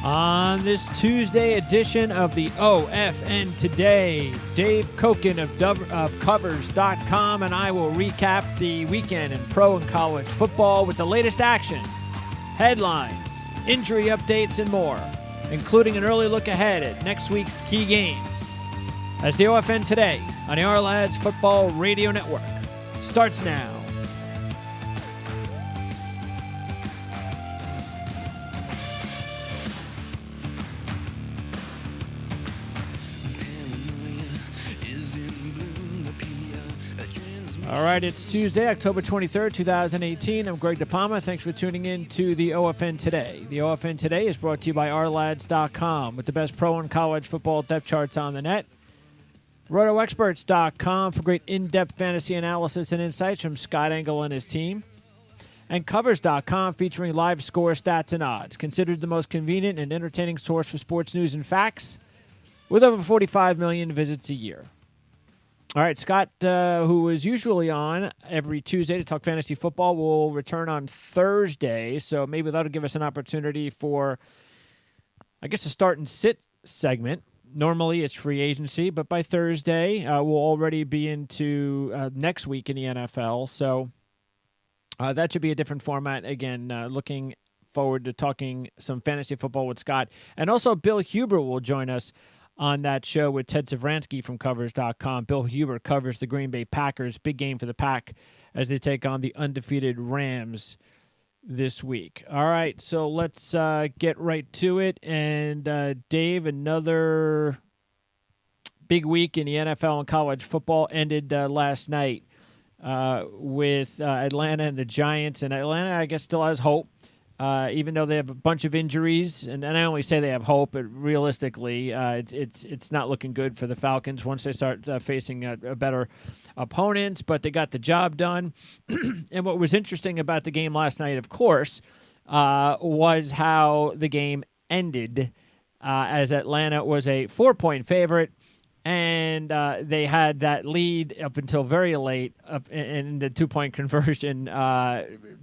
On this Tuesday edition of the OFN Today, Dave Cokin of Covers.com and I will recap the weekend in pro and college football with the latest action, headlines, injury updates, and more, including an early look ahead at next week's key games. As the OFN Today on the Our-Lads Football Radio Network starts now. All right, it's Tuesday, October 23rd, 2018. I'm Greg DePalma. Thanks for tuning in to the OFN Today. The OFN Today is brought to you by OurLads.com with the best pro and college football depth charts on the net. RotoExperts.com for great in-depth fantasy analysis and insights from Scott Engel and his team. And Covers.com featuring live score, stats, and odds. Considered the most convenient and entertaining source for sports news and facts with over 45 million visits a year. All right, Scott, who is usually on every Tuesday to talk fantasy football, will return on Thursday. So maybe that'll give us an opportunity for, I guess, a start and sit segment. Normally it's free agency, but by Thursday we'll already be into next week in the NFL. So that should be a different format. Again, looking forward to talking some fantasy football with Scott. And also Bill Huber will join us on that show with Ted Savransky from Covers.com. Bill Huber covers the Green Bay Packers. Big game for the Pack as they take on the undefeated Rams this week. All right, so let's get right to it. And Dave, another big week in the NFL and college football ended last night with Atlanta and the Giants. And Atlanta, I guess, still has hope. Even though they have a bunch of injuries, and I only say they have hope, but realistically, it's not looking good for the Falcons once they start facing a better opponents. But they got the job done. And what was interesting about the game last night, of course, was how the game ended, as Atlanta was a 4-point favorite. And they had that lead up until very late, and the 2-point conversion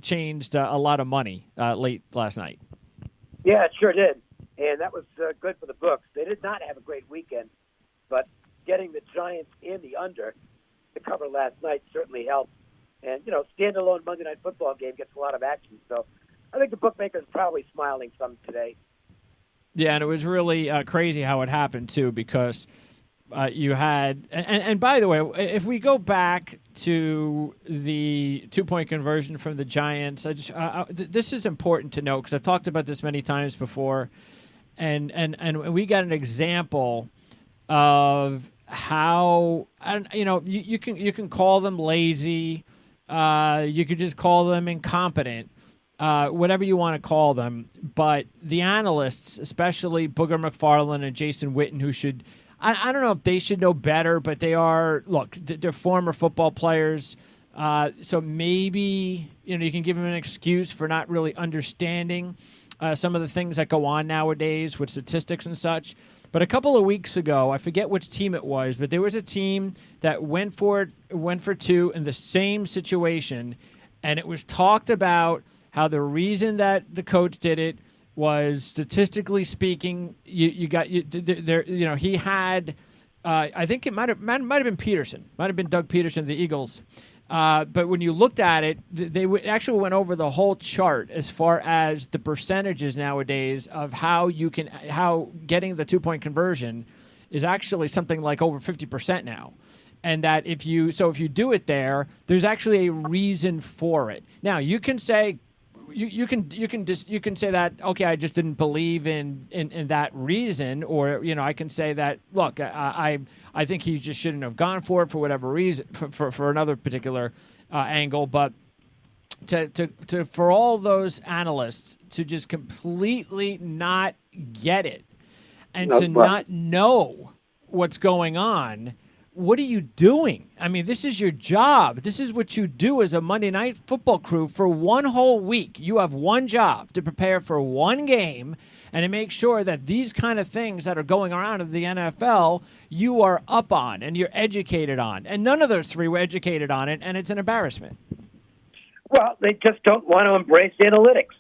changed a lot of money late last night. Yeah, it sure did. And that was good for the books. They did not have a great weekend, but getting the Giants in the under to cover last night certainly helped. And, you know, standalone Monday Night Football game gets a lot of action. So I think the bookmaker's probably smiling some today. Yeah, and it was really crazy how it happened, too, because you had, and by the way, if we go back to the 2-point conversion from the Giants, this is important to note because I've talked about this many times before, and we got an example of how, you know, you can call them lazy, you could just call them incompetent. Whatever you want to call them, but the analysts, especially Booger McFarland and Jason Witten, who should, I don't know if they should know better, but they are, look, they're former football players, so maybe, you know, you can give them an excuse for not really understanding some of the things that go on nowadays with statistics and such. But a couple of weeks ago, I forget which team it was, but there was a team that went for two in the same situation, and it was talked about how the reason that the coach did it was, statistically speaking, he had, I think it might have been Peterson, might have been Doug Peterson of the Eagles. But when you looked at it, they actually went over the whole chart as far as the percentages nowadays of how getting the 2-point conversion is actually something like over 50% now. And that if you do it there's actually a reason for it. Now you can say, You can say that, okay, I just didn't believe in that reason, or, you know, I can say that, look, I think he just shouldn't have gone for it for whatever reason, for another particular angle. But for all those analysts to just completely not get it and not know what's going on, what are you doing? I mean, this is your job. This is what you do as a Monday Night Football crew for one whole week. You have one job to prepare for one game and to make sure that these kind of things that are going around in the NFL, you are up on and you're educated on. And none of those three were educated on it, and it's an embarrassment. Well, they just don't want to embrace analytics.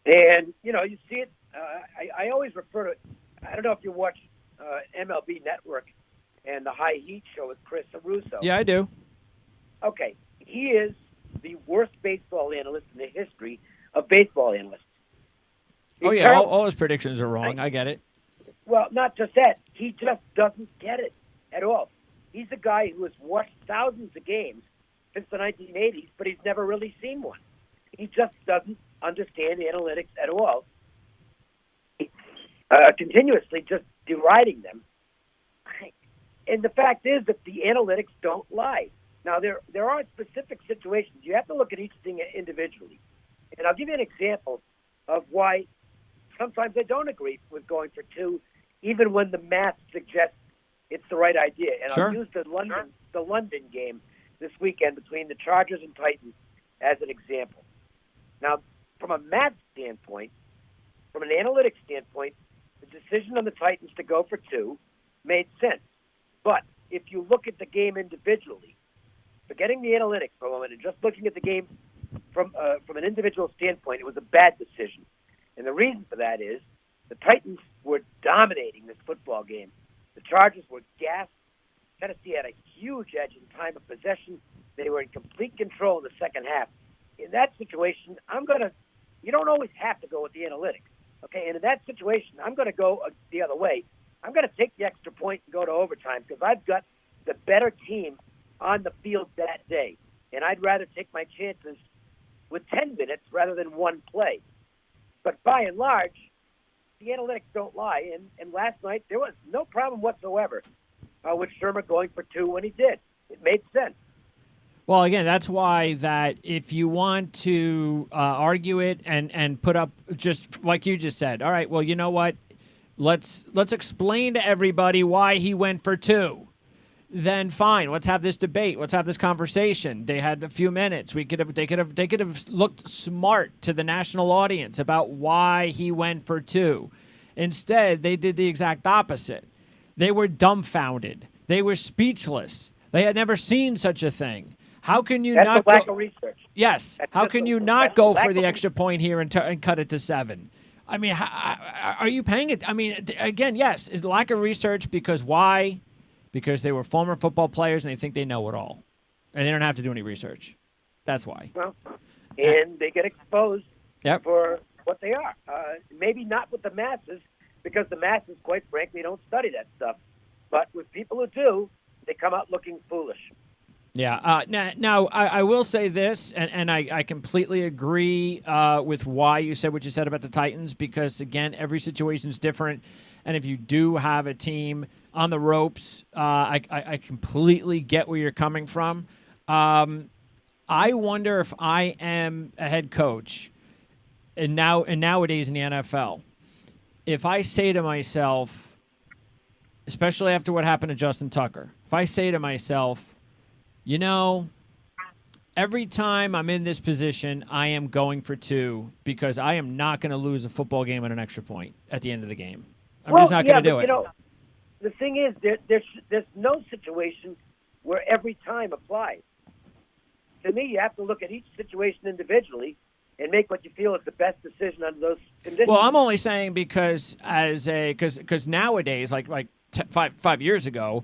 And, you know, you see it I always refer to. I don't know if you watch MLB Network and the High Heat show with Chris Russo. Yeah, I do. Okay, he is the worst baseball analyst in the history of baseball analysts. He's all his predictions are wrong. I get it. Well, not just that. He just doesn't get it at all. He's a guy who has watched thousands of games since the 1980s, but he's never really seen one. He just doesn't understand analytics at all. Continuously just deriding them. And the fact is that the analytics don't lie. Now, there are specific situations. You have to look at each thing individually. And I'll give you an example of why sometimes I don't agree with going for two, even when the math suggests it's the right idea. And Sure. I'll use the London game this weekend between the Chargers and Titans as an example. Now, from a math standpoint, from an analytics standpoint, the decision on the Titans to go for two made sense. But if you look at the game individually, forgetting the analytics for a moment and just looking at the game from an individual standpoint, it was a bad decision. And the reason for that is the Titans were dominating this football game. The Chargers were gassed. Tennessee had a huge edge in time of possession. They were in complete control in the second half. In that situation, you don't always have to go with the analytics. Okay, and in that situation, I'm going to go the other way. I'm going to take the extra point and go to overtime because I've got the better team on the field that day. And I'd rather take my chances with 10 minutes rather than one play. But by and large, the analytics don't lie. And last night, there was no problem whatsoever with Shermer going for two when he did. It made sense. Well, again, that's why that if you want to argue it and put up just like you just said, all right, well, you know what? Let's explain to everybody why he went for two. Then fine, let's have this debate. Let's have this conversation. They had a few minutes. They could have looked smart to the national audience about why he went for two. Instead, they did the exact opposite. They were dumbfounded. They were speechless. They had never seen such a thing. How can you That's not a lack of research. Yes. How can you not go for the extra point here and cut it to 7? I mean, are you paying it? I mean, again, yes, it's lack of research because why? Because they were former football players and they think they know it all. And they don't have to do any research. That's why. Well, and they get exposed Yep. for what they are. Maybe not with the masses because the masses, quite frankly, don't study that stuff. But with people who do, they come out looking foolish. Yeah. Now I will say this, and I completely agree with why you said what you said about the Titans, because, again, every situation is different. And if you do have a team on the ropes, I completely get where you're coming from. I wonder if I am a head coach, and nowadays in the NFL, if I say to myself, especially after what happened to Justin Tucker, if I say to myself, you know, every time I'm in this position, I am going for two because I am not going to lose a football game on an extra point at the end of the game. I'm just not going to do it. You know, the thing is, there's no situation where every time applies. To me, you have to look at each situation individually and make what you feel is the best decision under those conditions. Well, I'm only saying because nowadays, like 5 years ago,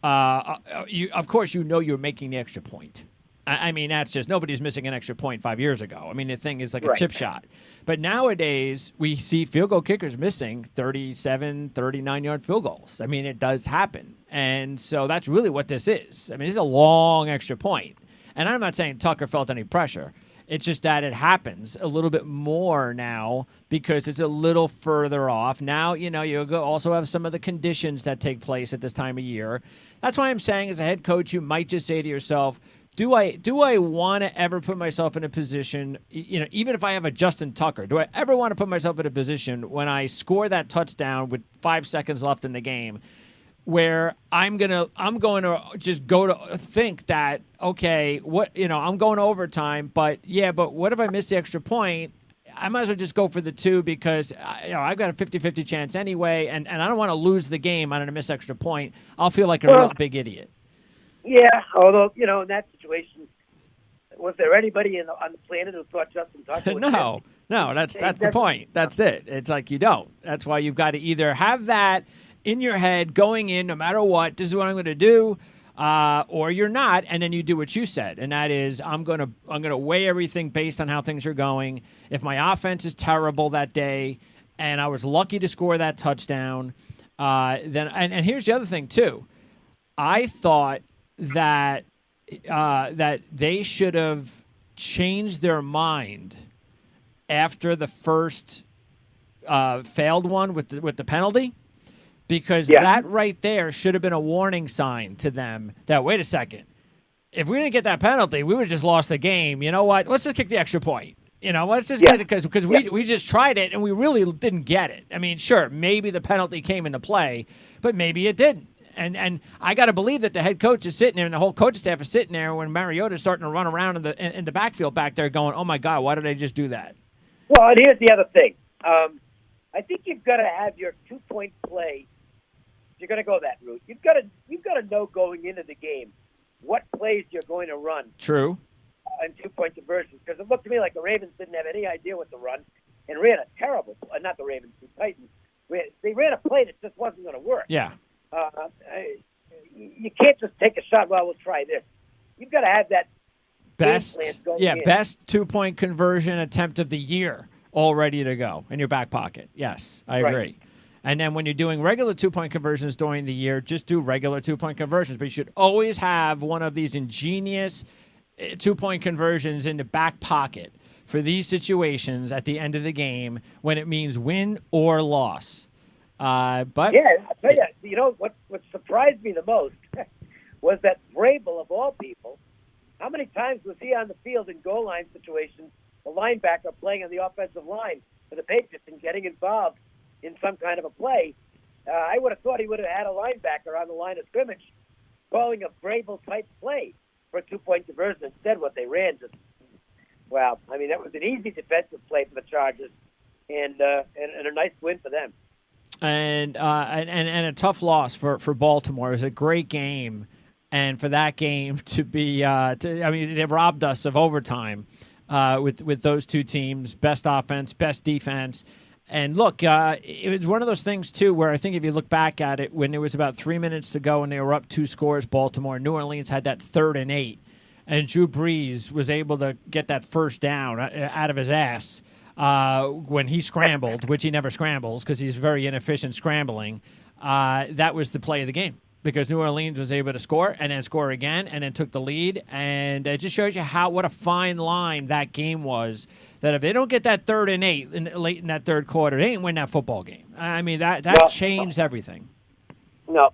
of course, you're making the extra point. I mean, that's just nobody's missing an extra point 5 years ago. I mean, the thing is like a chip shot. But nowadays, we see field goal kickers missing 37, 39-yard field goals. I mean, it does happen. And so that's really what this is. I mean, it's a long extra point. And I'm not saying Tucker felt any pressure. It's just that it happens a little bit more now because it's a little further off. Now, you also have some of the conditions that take place at this time of year. That's why I'm saying as a head coach, you might just say to yourself, do I want to ever put myself in a position, even if I have a Justin Tucker, do I ever want to put myself in a position when I score that touchdown with 5 seconds left in the game where I'm going to just go to think that, okay, I'm going to overtime, but what if I miss the extra point? I might as well just go for the 2 because I've got a 50-50 chance anyway, and I don't want to lose the game on a missed extra point. I'll feel like a real big idiot. Yeah, although, in that situation, was there anybody on the planet who thought Justin Tucker was No, No, that's the point. That's it. It's like you don't. That's why you've got to either have that in your head going in, no matter what. This is what I'm going to do, or you're not, and then you do what you said, and that is I'm gonna weigh everything based on how things are going. If my offense is terrible that day, and I was lucky to score that touchdown, then and here's the other thing too. I thought that they should have changed their mind after the first failed one with the penalty, because that right there should have been a warning sign to them that, wait a second, if we didn't get that penalty, we would have just lost the game. You know what? Let's just kick the extra point. Let's just get it because we just tried it and we really didn't get it. I mean, sure, maybe the penalty came into play, but maybe it didn't. And I got to believe that the head coach is sitting there and the whole coaching staff is sitting there when Mariota's starting to run around in the backfield back there going, oh, my God, why did I just do that? Well, and here's the other thing. I think you've got to have your 2-point play. If you're going to go that route, you've got to know going into the game what plays you're going to run. True. And 2-point conversions, because it looked to me like the Ravens didn't have any idea what to run and ran a terrible – not the Ravens, the Titans. They ran a play that just wasn't going to work. Yeah. You can't just take a shot, well, we'll try this. You've got to have that best 2-point conversion attempt of the year all ready to go in your back pocket. Yes, I agree. Right. And then when you're doing regular 2-point conversions during the year, just do regular 2-point conversions. But you should always have one of these ingenious 2-point conversions in the back pocket for these situations at the end of the game when it means win or loss. But yeah, I'll tell you, what surprised me the most was that Vrabel, of all people, how many times was he on the field in goal line situations, the linebacker playing on the offensive line for the Patriots and getting involved in some kind of a play? I would have thought he would have had a linebacker on the line of scrimmage calling a Vrabel-type play for a 2-point conversion. Instead, what they ran that was an easy defensive play for the Chargers and a nice win for them. And a tough loss for Baltimore. It was a great game, and for that game to be, they robbed us of overtime with those two teams, best offense, best defense. And look, it was one of those things too where I think if you look back at it, when there was about 3 minutes to go and they were up 2 scores, Baltimore, New Orleans had that 3rd and 8, and Drew Brees was able to get that first down out of his ass. When he scrambled, which he never scrambles because he's very inefficient scrambling, that was the play of the game because New Orleans was able to score and then score again and then took the lead. And it just shows you what a fine line that game was, that if they don't get that 3rd and 8 late in that third quarter, they ain't win that football game. I mean, that changed everything. No.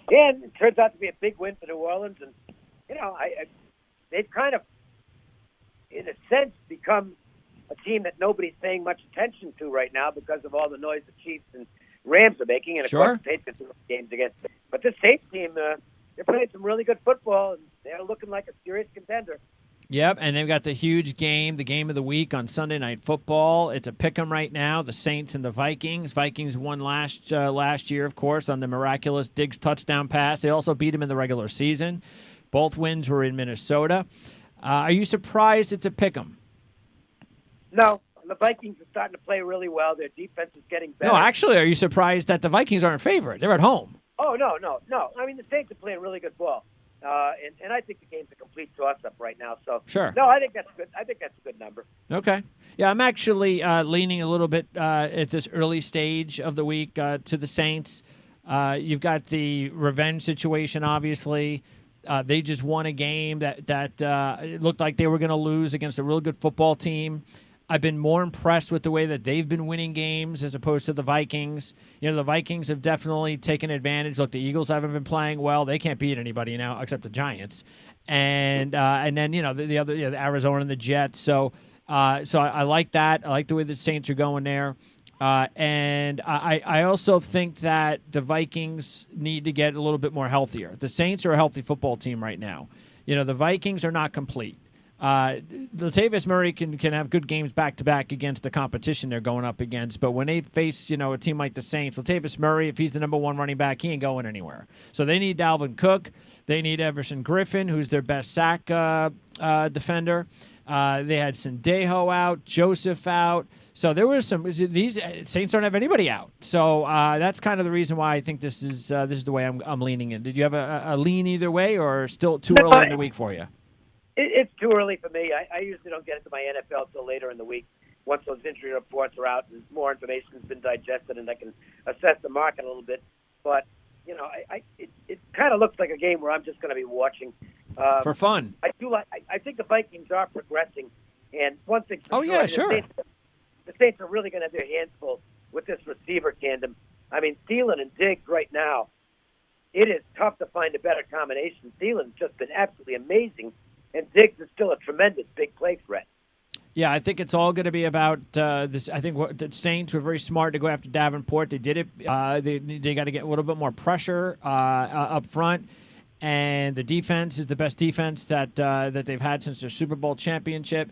And it turns out to be a big win for New Orleans. And, they've kind of, in a sense, become a team that nobody's paying much attention to right now because of all the noise the Chiefs and Rams are making, and of course the Patriots games against. But this Saints team, they're playing some really good football, and they're looking like a serious contender. Yep, and they've got the huge game, the game of the week on Sunday Night Football. It's a pick'em right now, the Saints and the Vikings. Vikings won last year, of course, on the miraculous Diggs touchdown pass. They also beat them in the regular season. Both wins were in Minnesota. Are you surprised it's a pick'em? No, the Vikings are starting to play really well. Their defense is getting better. No, actually, are you surprised that the Vikings aren't favored? They're at home. Oh, no. I mean, the Saints are playing really good ball. And I think the game's a complete toss-up right now. So, sure. No, I think that's good. I think that's a good number. Okay. Yeah, I'm actually leaning a little bit at this early stage of the week to the Saints. You've got the revenge situation, obviously. They just won a game that it looked like they were going to lose against a real good football team. I've been more impressed with the way that they've been winning games as opposed to the Vikings. The Vikings have definitely taken advantage. Look, the Eagles haven't been playing well. They can't beat anybody now except the Giants. And then, the other, the Arizona and the Jets. So I like that. I like the way the Saints are going there. And I also think that the Vikings need to get a little bit more healthier. The Saints are a healthy football team right now. The Vikings are not complete. Latavius Murray can have good games back-to-back against the competition they're going up against, but when they face, a team like the Saints, Latavius Murray, if he's the number 1 running back, he ain't going anywhere. So they need Dalvin Cook. They need Everson Griffin, who's their best sack defender. They had Sendejo out, Joseph out. So there was some. These Saints don't have anybody out. So that's kind of the reason why I think this is the way I'm leaning in. Did you have a lean either way, or still too early in the week for you? It's too early for me. I usually don't get into my NFL until later in the week, once those injury reports are out and more information has been digested, and I can assess the market a little bit. But it kind of looks like a game where I'm just going to be watching for fun. I think the Vikings are progressing, and one thing. Sure. The Saints are really going to have their hands full with this receiver tandem. I mean, Thielen and Diggs right now, it is tough to find a better combination. Thielen's just been absolutely amazing, and Diggs is still a tremendous big play threat. Yeah, I think it's all going to be about this. I think the Saints were very smart to go after Davenport. They did it. They got to get a little bit more pressure up front, and the defense is the best defense that they've had since their Super Bowl championship.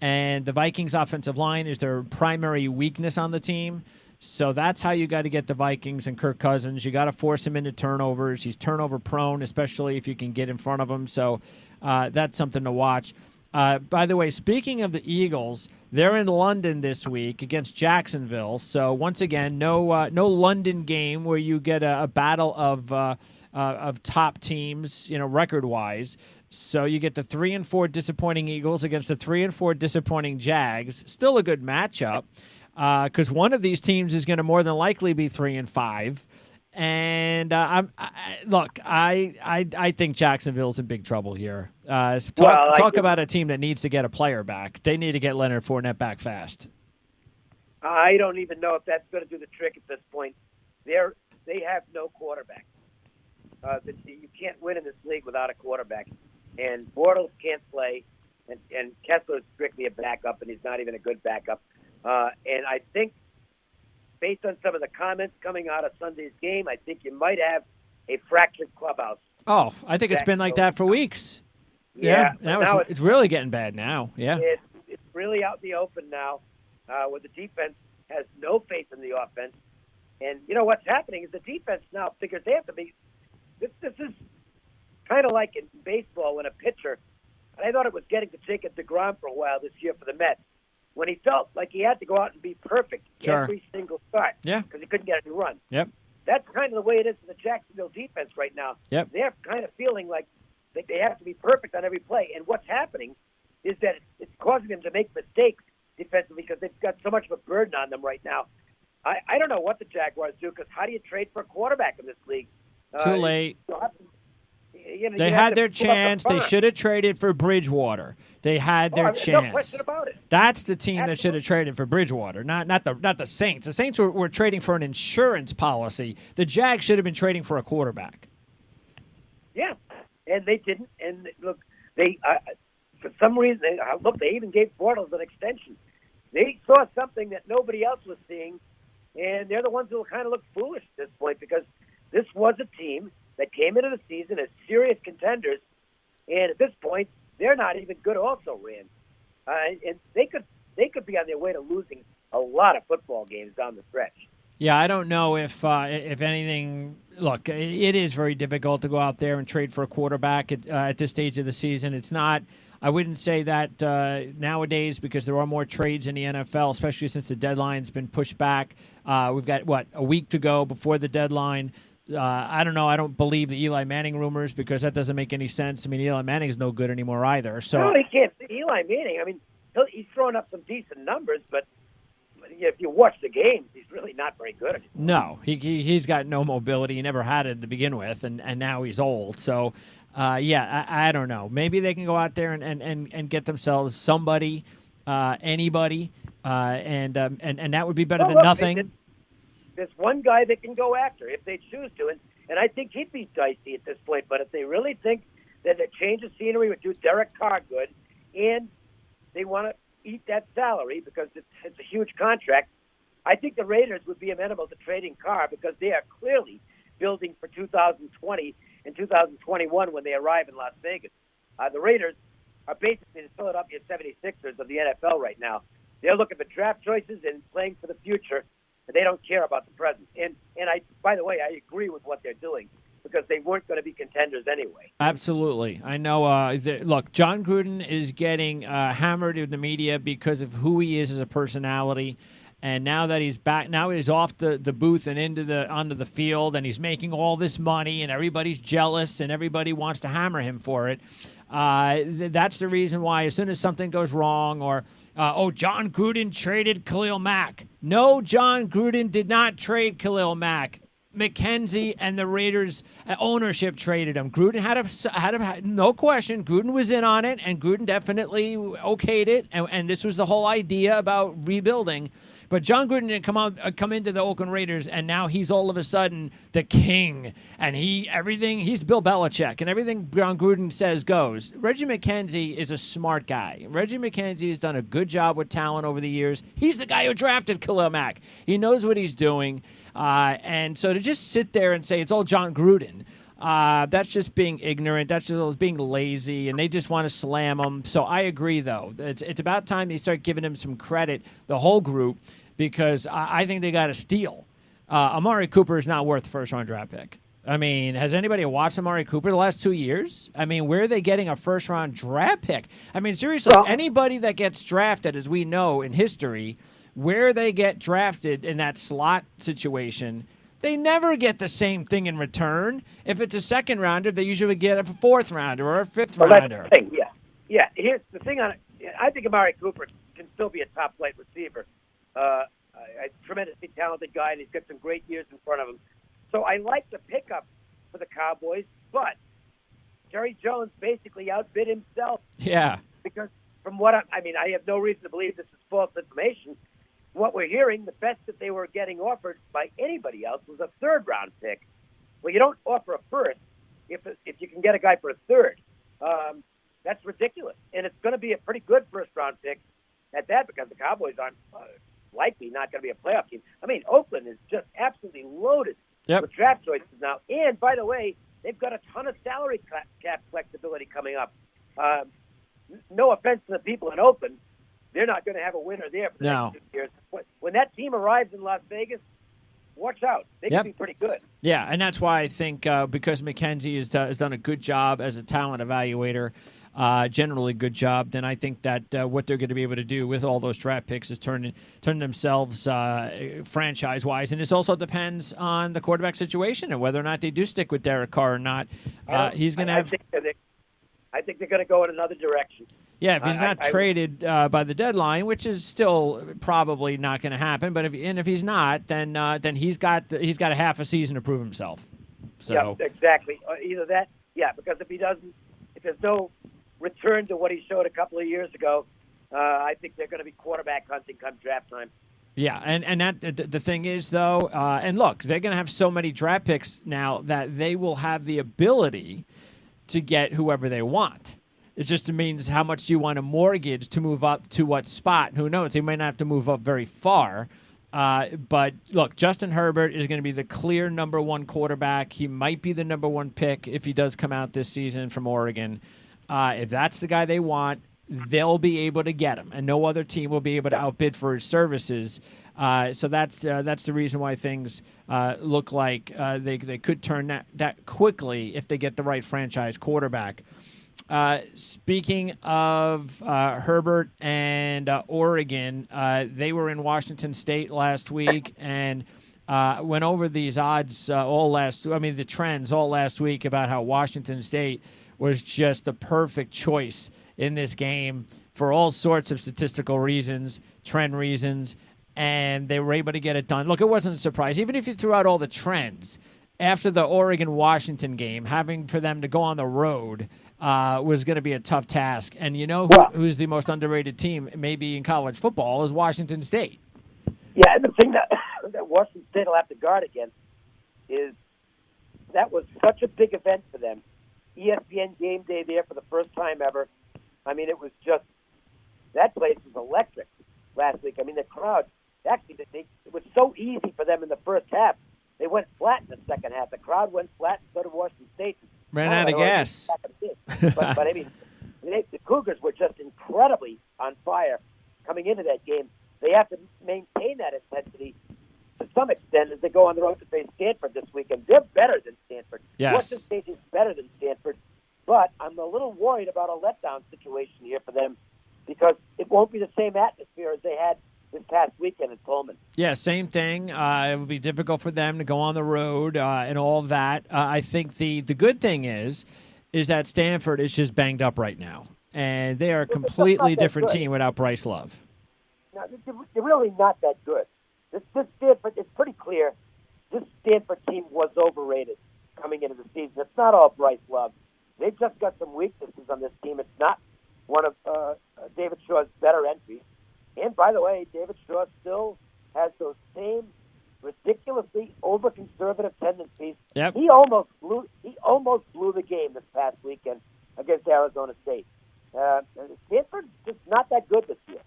And the Vikings' offensive line is their primary weakness on the team. So that's how you got to get the Vikings and Kirk Cousins. You got to force him into turnovers. He's turnover prone, especially if you can get in front of him. So that's something to watch. By the way, speaking of the Eagles, they're in London this week against Jacksonville. So once again, no London game where you get a battle of top teams, record-wise. So you get the 3-4 disappointing Eagles against the 3-4 disappointing Jags. Still a good matchup because one of these teams is going to more than likely be 3-5. And I think Jacksonville's in big trouble here. Talk about a team that needs to get a player back. They need to get Leonard Fournette back fast. I don't even know if that's going to do the trick at this point. They have no quarterback. You can't win in this league without a quarterback. And Bortles can't play, and Kessler's strictly a backup, and he's not even a good backup. And I think, based on some of the comments coming out of Sunday's game, I think you might have a fractured clubhouse. Oh, I think it's been like that for weeks. Yeah. Now it's really getting bad now. Yeah. It's really out in the open now, where the defense has no faith in the offense. And, what's happening is the defense now figures they have to be – this is kind of like in baseball when a pitcher – and I thought it was getting to Jacob deGrom for a while this year for the Mets, when he felt like he had to go out and be perfect every single start because he couldn't get any run. Yep. That's kind of the way it is for the Jacksonville defense right now. Yep. They're kind of feeling like they have to be perfect on every play. And what's happening is that it's causing them to make mistakes defensively because they've got so much of a burden on them right now. I don't know what the Jaguars do because how do you trade for a quarterback in this league? Too late. They had their chance. They should have traded for Bridgewater. They had their chance. No question about it. That's the team that should have traded for Bridgewater, not the Saints. The Saints were trading for an insurance policy. The Jags should have been trading for a quarterback. Yeah, and they didn't. And look, they for some reason they even gave Bortles an extension. They saw something that nobody else was seeing, and they're the ones who kind of look foolish at this point because this was a team that came into the season as serious contenders, and at this point, they're not even good also, Rand. And they could be on their way to losing a lot of football games down the stretch. Yeah, I don't know if anything. Look, it is very difficult to go out there and trade for a quarterback at this stage of the season. It's not. I wouldn't say that nowadays because there are more trades in the NFL, especially since the deadline's been pushed back. We've got a week to go before the deadline. I don't know. I don't believe the Eli Manning rumors because that doesn't make any sense. I mean, Eli Manning is no good anymore either. So no, he can't. Eli Manning. I mean, he's throwing up some decent numbers, but if you watch the games, he's really not very good anymore. No, he's got no mobility. He never had it to begin with, and now he's old. So, I don't know. Maybe they can go out there and get themselves somebody, anybody, and that would be better than nothing. There's one guy they can go after if they choose to, and I think he'd be dicey at this point. But if they really think that a change of scenery would do Derek Carr good, and they want to eat that salary because it's a huge contract, I think the Raiders would be amenable to trading Carr because they are clearly building for 2020 and 2021 when they arrive in Las Vegas. The Raiders are basically the Philadelphia 76ers of the NFL right now. They're looking for draft choices and playing for the future. They don't care about the present. And by the way, I agree with what they're doing. because they weren't going to be contenders anyway. Absolutely. I know. Look, John Gruden is getting hammered in the media because of who he is as a personality. And now that he's back, now he's off the booth and onto the field, and he's making all this money, and everybody's jealous, and everybody wants to hammer him for it. That's the reason why as soon as something goes wrong or, John Gruden traded Khalil Mack. No, John Gruden did not trade Khalil Mack. McKenzie and the Raiders ownership traded him. Gruden had no question. Gruden was in on it, and Gruden definitely okayed it. And this was the whole idea about rebuilding. But John Gruden didn't come into the Oakland Raiders, and now he's all of a sudden the king. And he's Bill Belichick, and everything John Gruden says goes. Reggie McKenzie is a smart guy. Reggie McKenzie has done a good job with talent over the years. He's the guy who drafted Khalil Mack. He knows what he's doing. And so to just sit there and say it's all John Gruden, that's just being ignorant. That's just being lazy, and they just want to slam him. So I agree, though. It's about time they start giving him some credit, the whole group, because I think they got to steal. Amari Cooper is not worth first-round draft pick. I mean, has anybody watched Amari Cooper the last 2 years? I mean, where are they getting a first-round draft pick? I mean, seriously, anybody that gets drafted, as we know in history, where they get drafted in that slot situation, they never get the same thing in return. If it's a second rounder, they usually get a fourth rounder or a fifth rounder. That's the thing. Yeah. Here's the thing on it. I think Amari Cooper can still be a top flight receiver. A tremendously talented guy, and he's got some great years in front of him. So I like the pickup for the Cowboys, but Jerry Jones basically outbid himself. Yeah. Because from what I have no reason to believe this is false information. What we're hearing, the best that they were getting offered by anybody else was a third-round pick. Well, you don't offer a first if you can get a guy for a third. That's ridiculous. And it's going to be a pretty good first-round pick at that because the Cowboys aren't likely not going to be a playoff team. I mean, Oakland is just absolutely loaded with draft choices now. And, by the way, they've got a ton of salary cap flexibility coming up. No offense to the people in Oakland. They're not going to have a winner there for the next 2 years. When that team arrives in Las Vegas, watch out. They can be pretty good. Yeah, and that's why I think because McKenzie has done a good job as a talent evaluator, generally good job, then I think that what they're going to be able to do with all those draft picks is turn themselves franchise-wise. And this also depends on the quarterback situation and whether or not they do stick with Derek Carr or not. He's going to have... I think they're going to go in another direction. Yeah, if he's not traded by the deadline, which is still probably not going to happen, but if he's not, then he's got a half a season to prove himself. So yeah, exactly. Either that, because if there's no return to what he showed a couple of years ago, I think they're going to be quarterback hunting come draft time. Yeah, and that the thing is though, and look, they're going to have so many draft picks now that they will have the ability to get whoever they want. It just means how much do you want to mortgage to move up to what spot? Who knows? They might not have to move up very far. But look, Justin Herbert is going to be the clear number one quarterback. He might be the number one pick if he does come out this season from Oregon. If that's the guy they want, they'll be able to get him, and no other team will be able to outbid for his services. So that's the reason why things look like they could turn that quickly if they get the right franchise quarterback. Speaking of Herbert and Oregon, they were in Washington State last week and went over these odds the trends all last week about how Washington State was just the perfect choice in this game for all sorts of statistical reasons, trend reasons, and they were able to get it done. Look, it wasn't a surprise. Even if you threw out all the trends, after the Oregon-Washington game, having for them to go on the road was going to be a tough task. And you know who's the most underrated team maybe in college football is Washington State. Yeah, and the thing that Washington State will have to guard against is that was such a big event for them. ESPN Game Day there for the first time ever. I mean, it was just, that place was electric last week. I mean, the crowd, actually, it was so easy for them in the first half. They went flat in the second half. The crowd went flat, and so did Washington State. Ran out of gas. But I mean, the Cougars were just incredibly on fire coming into that game. They have to maintain that intensity to some extent, as they go on the road to face Stanford this weekend. They're better than Stanford. Yes. Western State is better than Stanford, but I'm a little worried about a letdown situation here for them because it won't be the same atmosphere as they had this past weekend in Pullman. Yeah, same thing. It would be difficult for them to go on the road and all of that. I think the good thing is that Stanford is just banged up right now, and they are a completely different team without Bryce Love. No, they're really not that good. This Stanford, it's pretty clear, this Stanford team was overrated coming into the season. It's not all Bryce Love. They've just got some weaknesses on this team. It's not one of David Shaw's better entries. And by the way, David Shaw still has those same ridiculously over-conservative tendencies. Yep. He almost blew the game this past weekend against Arizona State. Stanford's just not that good this year.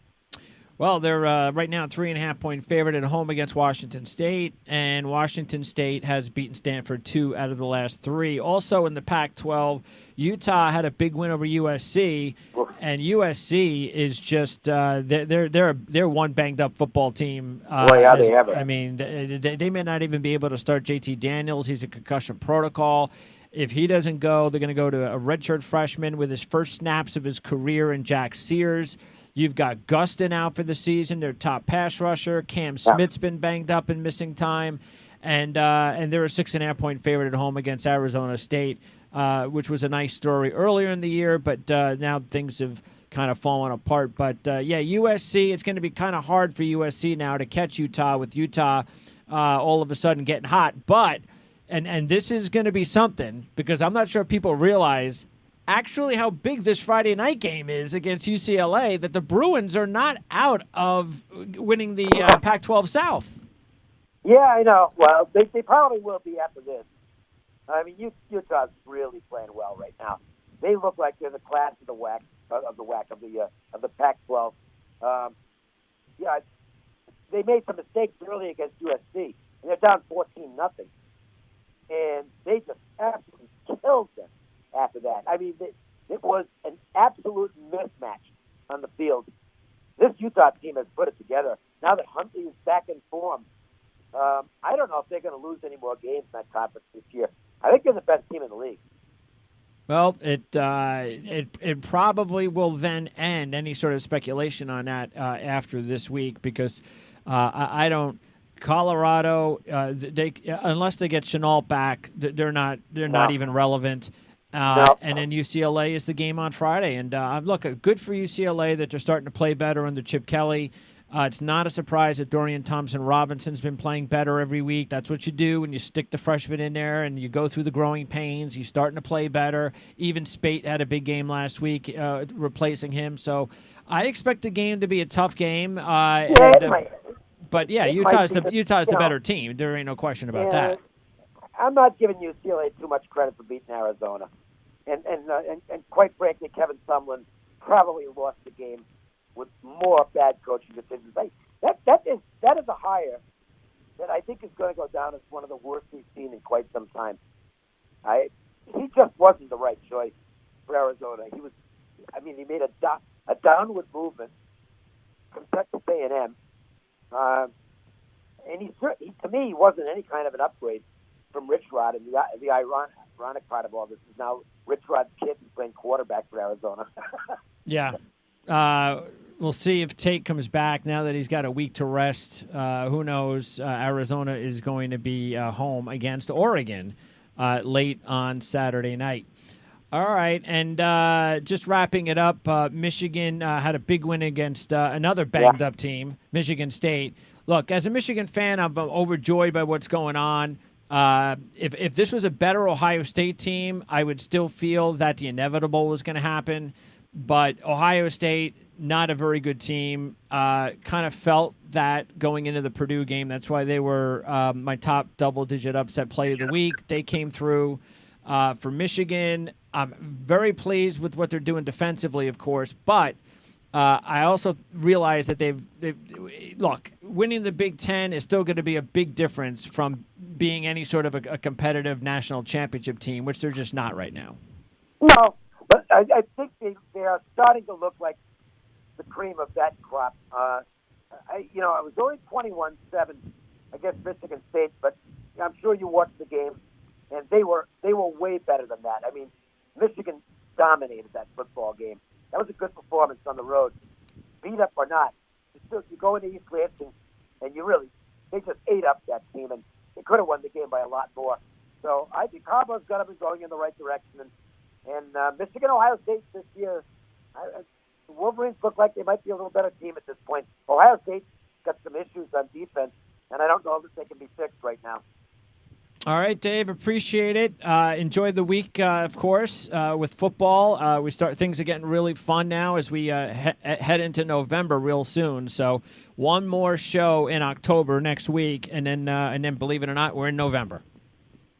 Well, they're right now 3.5-point favorite at home against Washington State, and Washington State has beaten Stanford 2 out of the last 3. Also in the Pac-12, Utah had a big win over USC, and USC is just they're one banged up football team. Boy, are they ever! I mean, they may not even be able to start JT Daniels. He's a concussion protocol. If he doesn't go, they're going to go to a redshirt freshman with his first snaps of his career in Jack Sears. You've got Gustin out for the season, their top pass rusher. Cam Smith's been banged up and missing time. And they're a 6.5-point favorite at home against Arizona State, which was a nice story earlier in the year, but now things have kind of fallen apart. But, USC, it's going to be kind of hard for USC now to catch Utah with Utah all of a sudden getting hot. But, and this is going to be something, because I'm not sure people realize actually how big this Friday night game is against UCLA, that the Bruins are not out of winning the Pac-12 South. Yeah, I know. Well, they probably will be after this. I mean, Utah's really playing well right now. They look like they're the class of the WAC of the Pac-12. They made some mistakes early against USC, and they're down 14-0, and they just absolutely killed them. After that, I mean, it was an absolute mismatch on the field. This Utah team has put it together. Now that Huntley is back in form, I don't know if they're going to lose any more games in that conference this year. I think they're the best team in the league. Well, it probably will then end any sort of speculation on that after this week, because I don't. Colorado, unless they get Chenault back, they're not even relevant. And then UCLA is the game on Friday. And look, good for UCLA that they're starting to play better under Chip Kelly. It's not a surprise that Dorian Thompson-Robinson's been playing better every week. That's what you do when you stick the freshman in there and you go through the growing pains. He's starting to play better. Even Spate had a big game last week replacing him. So I expect the game to be a tough game. But, Utah's the better team. There ain't no question about that. I'm not giving UCLA too much credit for beating Arizona. And quite frankly, Kevin Sumlin probably lost the game with more bad coaching decisions. That is a hire that I think is going to go down as one of the worst we've seen in quite some time. He just wasn't the right choice for Arizona. He made a downward movement from Texas A&M, and he to me, he wasn't any kind of an upgrade from Rich Rod. And the ironic part of all this is now Rich Rod's kid is playing quarterback for Arizona. Yeah. We'll see if Tate comes back now that he's got a week to rest. Who knows? Arizona is going to be home against Oregon late on Saturday night. All right, and just wrapping it up, Michigan had a big win against another banged-up team, Michigan State. Look, as a Michigan fan, I'm overjoyed by what's going on. If this was a better Ohio State team, I would still feel that the inevitable was going to happen. But Ohio State, not a very good team. Kind of felt that going into the Purdue game. That's why they were my top double-digit upset play of the week. They came through for Michigan. I'm very pleased with what they're doing defensively, of course. But I also realize that they've look, winning the Big Ten is still going to be a big difference from being any sort of a competitive national championship team, which they're just not right now. No, but I think they are starting to look like the cream of that crop. It was only 21-7 against Michigan State, but I'm sure you watched the game, and they were way better than that. I mean, Michigan dominated that football game. That was a good performance on the road. Beat up or not, you go into East Lansing, and they just ate up that team, and they could have won the game by a lot more. So I think Harbaugh's got to be going in the right direction. And Michigan, Ohio State this year, the Wolverines look like they might be a little better team at this point. Ohio State's got some issues on defense, and I don't know if they can be fixed right now. All right, Dave, appreciate it. Enjoy the week, of course, with football. Things are getting really fun now as we head into November real soon. So one more show in October next week, and then believe it or not, we're in November.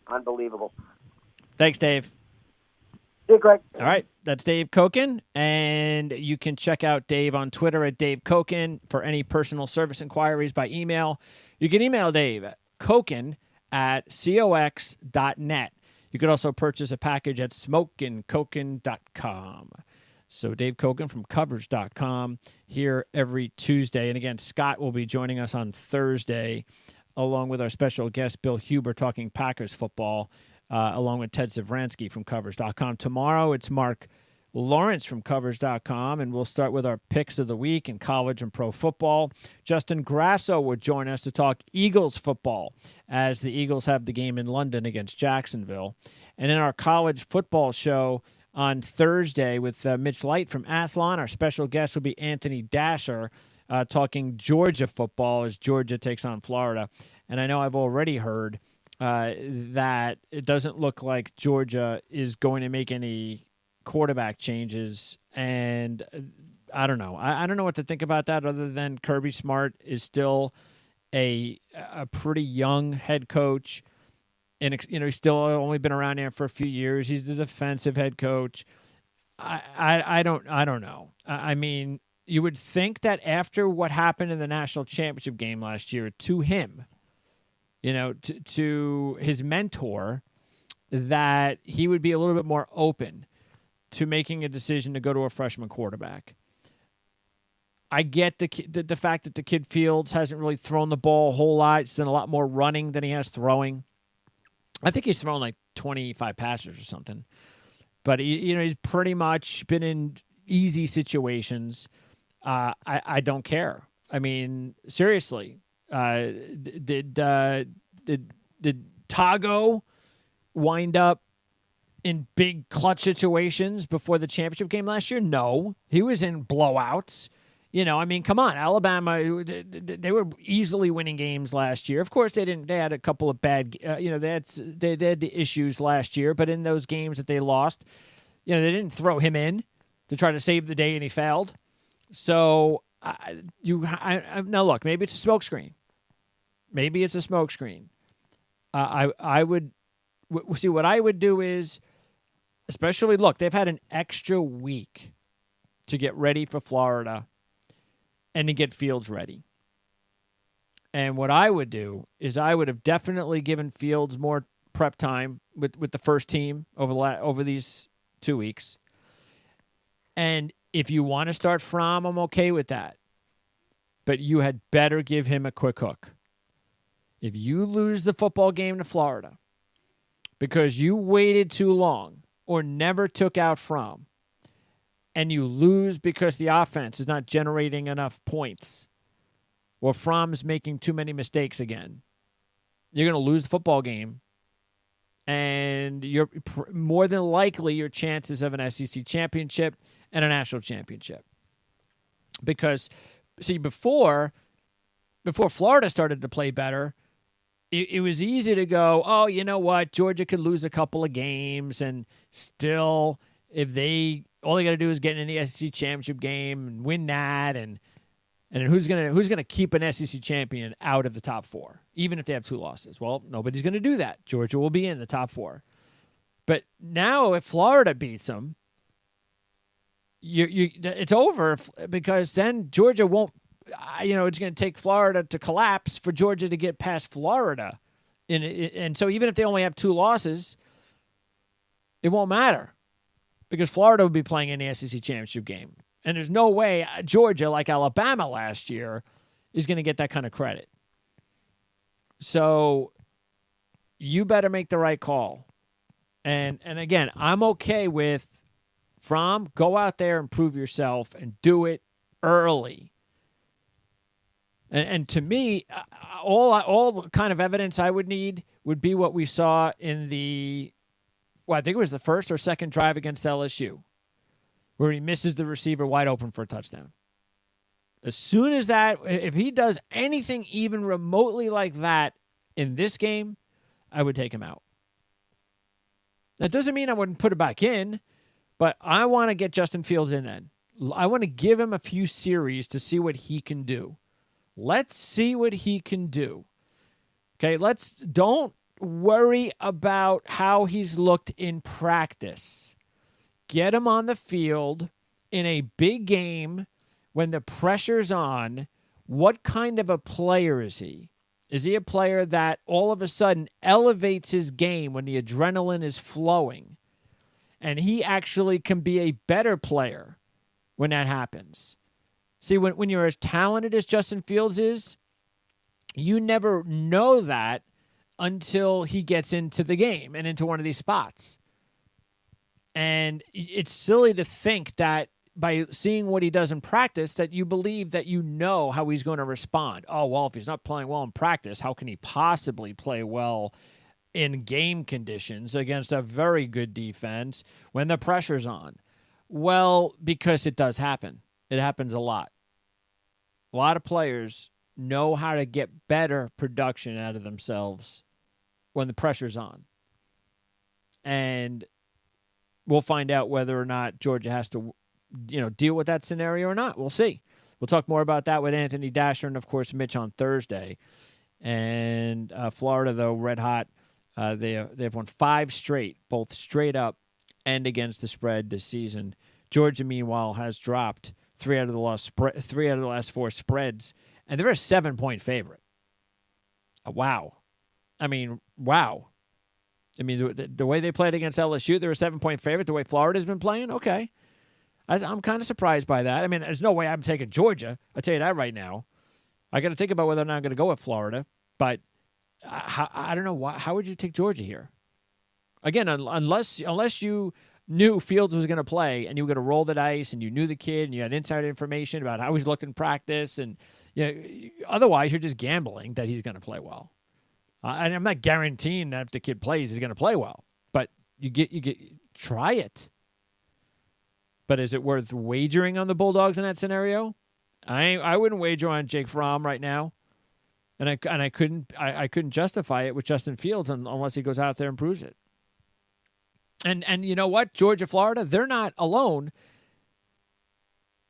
Unbelievable. Thanks, Dave. See you, Greg. All right, that's Dave Cokin, and you can check out Dave on Twitter at Dave Cokin for any personal service inquiries by email. You can email Dave at Cokin at cox.net. You could also purchase a package at smokeandcokin.com. So Dave Cokin from covers.com here every Tuesday. And again, Scott will be joining us on Thursday, along with our special guest, Bill Huber, talking Packers football, along with Ted Zavransky from covers.com. Tomorrow, it's Mark Lawrence from covers.com, and we'll start with our picks of the week in college and pro football. Justin Grasso will join us to talk Eagles football as the Eagles have the game in London against Jacksonville. And in our college football show on Thursday with Mitch Light from Athlon, our special guest will be Anthony Dasher talking Georgia football as Georgia takes on Florida. And I know I've already heard that it doesn't look like Georgia is going to make any quarterback changes, and I don't know. I don't know what to think about that other than Kirby Smart is still a pretty young head coach, and he's still only been around there for a few years. He's the defensive head coach. I don't know. I mean, you would think that after what happened in the national championship game last year to him, to his mentor, that he would be a little bit more open to making a decision to go to a freshman quarterback. I get the fact that the kid Fields hasn't really thrown the ball a whole lot. He's done a lot more running than he has throwing. I think he's thrown like 25 passes or something. But he's pretty much been in easy situations. I don't care. I mean, seriously, did Tago wind up in big clutch situations before the championship game last year? No. He was in blowouts. Come on. Alabama, they were easily winning games last year. Of course, they didn't. They had a couple of bad, they had the issues last year, but in those games that they lost, they didn't throw him in to try to save the day, and he failed. So, now look, maybe it's a smokescreen. Maybe it's a smokescreen. I would see what I would do is, especially, look, they've had an extra week to get ready for Florida and to get Fields ready. And what I would do is I would have definitely given Fields more prep time with the first team over these 2 weeks. And if you want to start Fromm, I'm okay with that. But you had better give him a quick hook. If you lose the football game to Florida because you waited too long or never took out Fromm, and you lose because the offense is not generating enough points, or Fromm's making too many mistakes again, you're going to lose the football game, and you're more than likely your chances of an SEC championship and a national championship. Because, see, before Florida started to play better, it was easy to go, oh, you know what, Georgia could lose a couple of games, and still, all they got to do is get in the SEC championship game and win that, and who's gonna keep an SEC champion out of the top four, even if they have two losses? Well, nobody's gonna do that. Georgia will be in the top four. But now, if Florida beats them, it's over, because then Georgia won't. It's going to take Florida to collapse for Georgia to get past Florida, and so even if they only have two losses, it won't matter, because Florida will be playing in the SEC championship game, and there's no way Georgia, like Alabama last year, is going to get that kind of credit. So you better make the right call. And again, I'm okay with Fromm, go out there and prove yourself and do it early. And to me, all the kind of evidence I would need would be what we saw in I think it was the first or second drive against LSU, where he misses the receiver wide open for a touchdown. As soon as that, if he does anything even remotely like that in this game, I would take him out. That doesn't mean I wouldn't put it back in, but I want to get Justin Fields in then. I want to give him a few series to see what he can do. Let's see what he can do. Okay, don't worry about how he's looked in practice. Get him on the field in a big game when the pressure's on. What kind of a player is he? Is he a player that all of a sudden elevates his game when the adrenaline is flowing? And he actually can be a better player when that happens. See, when you're as talented as Justin Fields is, you never know that until he gets into the game and into one of these spots. And it's silly to think that by seeing what he does in practice that you believe that you know how he's going to respond. Oh, well, if he's not playing well in practice, how can he possibly play well in game conditions against a very good defense when the pressure's on? Well, because it does happen. It happens a lot. A lot of players know how to get better production out of themselves when the pressure's on. And we'll find out whether or not Georgia has to, deal with that scenario or not. We'll see. We'll talk more about that with Anthony Dasher and, of course, Mitch on Thursday. And Florida, though, red hot. They've won 5 straight, both straight up and against the spread this season. Georgia, meanwhile, has dropped 3 out of the last 4 spreads, and they're a 7-point favorite. Wow. I mean, wow. I mean, the way they played against LSU, they're a 7-point favorite. The way Florida's been playing, okay. I'm kind of surprised by that. I mean, there's no way I'm taking Georgia. I'll tell you that right now. I got to think about whether or not I'm going to go with Florida, but I don't know why. How would you take Georgia here? Again, unless you knew Fields was going to play and you were going to roll the dice and you knew the kid and you had insider information about how he's looked in practice, and otherwise you're just gambling that he's going to play well. And I'm not guaranteeing that if the kid plays, he's going to play well, but you try it. But is it worth wagering on the Bulldogs in that scenario? I wouldn't wager on Jake Fromm right now, and I couldn't justify it with Justin Fields unless he goes out there and proves it. And you know what? Georgia, Florida, they're not alone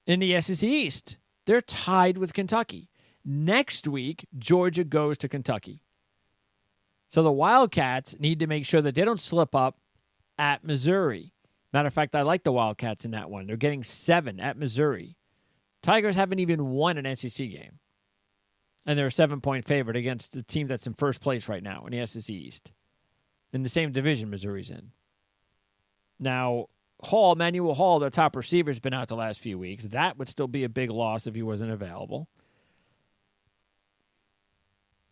in the SEC East. They're tied with Kentucky. Next week, Georgia goes to Kentucky. So the Wildcats need to make sure that they don't slip up at Missouri. Matter of fact, I like the Wildcats in that one. They're getting 7 at Missouri. Tigers haven't even won an SEC game. And they're a 7-point favorite against the team that's in first place right now in the SEC East. In the same division Missouri's in. Now, Manuel Hall, their top receiver, has been out the last few weeks. That would still be a big loss if he wasn't available.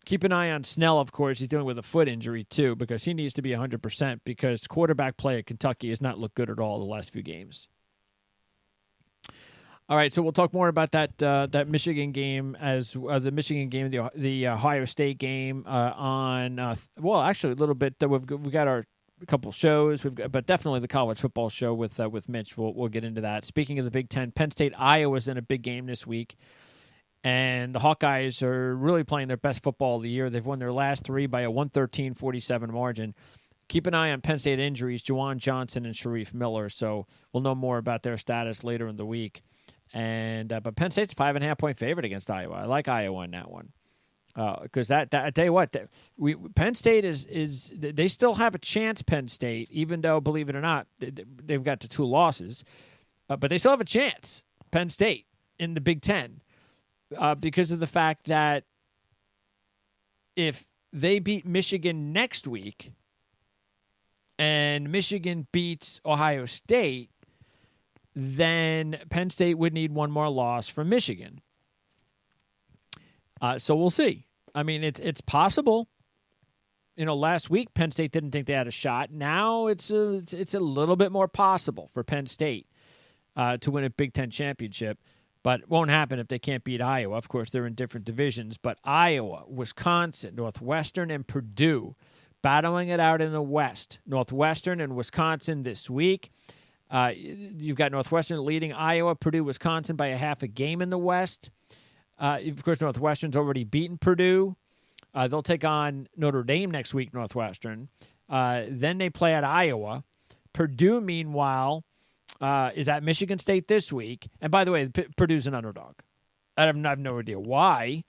Keep an eye on Snell, of course. He's dealing with a foot injury, too, because he needs to be 100% because quarterback play at Kentucky has not looked good at all the last few games. All right, so we'll talk more about that Michigan game as the Michigan game, the Ohio State game actually a little bit. We've got our couple shows, but definitely the college football show with Mitch. We'll get into that. Speaking of the Big Ten, Penn State, Iowa's in a big game this week. And the Hawkeyes are really playing their best football of the year. They've won their last 3 by a 113-47 margin. Keep an eye on Penn State injuries, Juwan Johnson and Sharif Miller. So we'll know more about their status later in the week. And but Penn State's a 5.5-point favorite against Iowa. I like Iowa in that one because that I tell you what, Penn State is they still have a chance. Penn State, even though believe it or not, they've got the 2 losses, but they still have a chance. Penn State in the Big Ten. Because of the fact that if they beat Michigan next week and Michigan beats Ohio State, then Penn State would need one more loss from Michigan. So we'll see. I mean, it's possible. Last week Penn State didn't think they had a shot. Now it's a little bit more possible for Penn State to win a Big Ten championship, but it won't happen if they can't beat Iowa. Of course, they're in different divisions, but Iowa, Wisconsin, Northwestern, and Purdue battling it out in the West. Northwestern and Wisconsin this week. You've got Northwestern leading Iowa, Purdue, Wisconsin by a half a game in the West. Of course, Northwestern's already beaten Purdue. They'll take on Notre Dame next week, Northwestern. Then they play at Iowa. Purdue, meanwhile, is at Michigan State this week. And by the way, Purdue's an underdog. I have no idea why.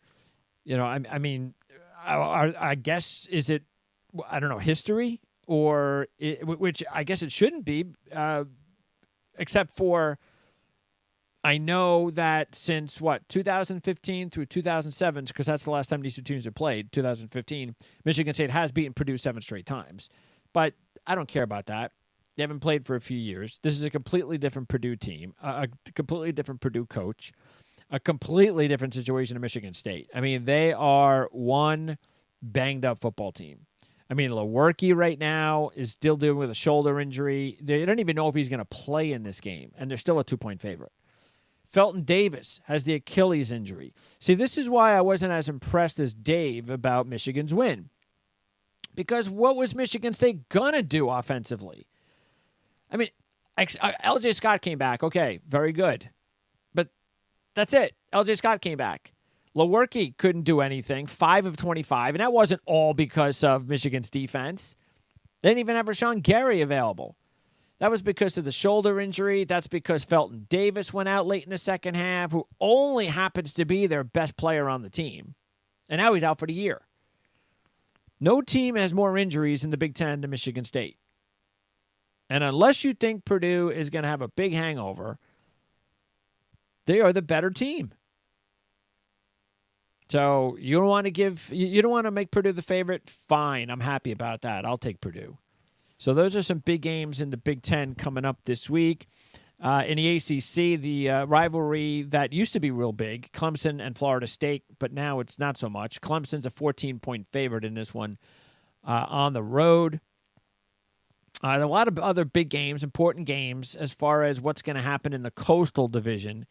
I guess, is it, I don't know, history? Or which I guess it shouldn't be, except for I know that since, 2015 through 2007, because that's the last time these two teams have played, 2015, Michigan State has beaten Purdue 7 straight times. But I don't care about that. They haven't played for a few years. This is a completely different Purdue team, a completely different Purdue coach, a completely different situation in Michigan State. I mean, they are one banged-up football team. I mean, Lewerke right now is still dealing with a shoulder injury. They don't even know if he's going to play in this game, and they're still a 2-point favorite. Felton Davis has the Achilles injury. See, this is why I wasn't as impressed as Dave about Michigan's win. Because what was Michigan State going to do offensively? I mean, L.J. Scott came back. Okay, very good. But that's it. L.J. Scott came back. Lewerke couldn't do anything, 5 of 25, and that wasn't all because of Michigan's defense. They didn't even have Rashawn Gary available. That was because of the shoulder injury. That's because Felton Davis went out late in the second half, who only happens to be their best player on the team. And now he's out for the year. No team has more injuries in the Big Ten than Michigan State. And unless you think Purdue is going to have a big hangover, they are the better team. So you don't want to make Purdue the favorite? Fine, I'm happy about that. I'll take Purdue. So those are some big games in the Big Ten coming up this week. In the ACC, the rivalry that used to be real big, Clemson and Florida State, but now it's not so much. Clemson's a 14-point favorite in this one on the road. A lot of other big games, important games, as far as what's going to happen in the Coastal Division.